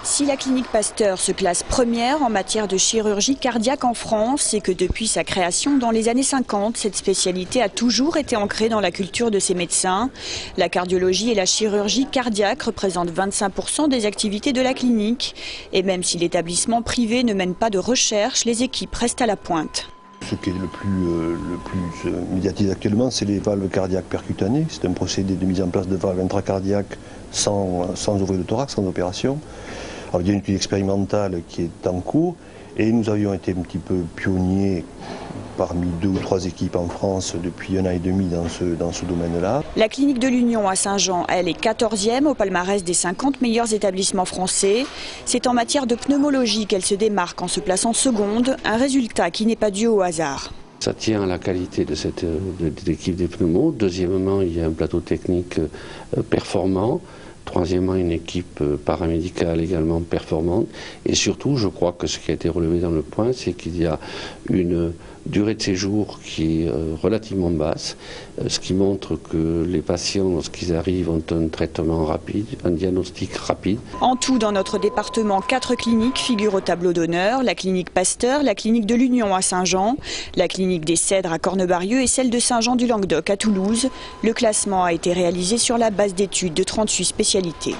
Si la clinique Pasteur se classe première en matière de chirurgie cardiaque en France, c'est que depuis sa création dans les années 50, cette spécialité a toujours été ancrée dans la culture de ses médecins. La cardiologie et la chirurgie cardiaque représentent 25% des activités de la clinique. Et même si l'établissement privé ne mène pas de recherche, les équipes restent à la pointe. Ce qui est le plus médiatisé actuellement, c'est les valves cardiaques percutanées. C'est un procédé de mise en place de valves intracardiaques sans ouvrir le thorax, sans opération. Alors, il y a une étude expérimentale qui est en cours et nous avions été un petit peu pionniers parmi 2 ou 3 équipes en France depuis 1 an et demi dans ce domaine-là. La clinique de l'Union à Saint-Jean, elle est 14e au palmarès des 50 meilleurs établissements français. C'est en matière de pneumologie qu'elle se démarque en se plaçant seconde, un résultat qui n'est pas dû au hasard. Ça tient à la qualité de l'équipe des pneumos. Deuxièmement, il y a un plateau technique performant. Troisièmement, une équipe paramédicale également performante. Et surtout, je crois que ce qui a été relevé dans le point, c'est qu'il y a une durée de séjour qui est relativement basse, ce qui montre que les patients, lorsqu'ils arrivent, ont un traitement rapide, un diagnostic rapide. En tout, dans notre département, 4 cliniques figurent au tableau d'honneur. La clinique Pasteur, la clinique de l'Union à Saint-Jean, la clinique des Cèdres à Cornebarieux et celle de Saint-Jean-du-Languedoc à Toulouse. Le classement a été réalisé sur la base d'études de 38 spécialités.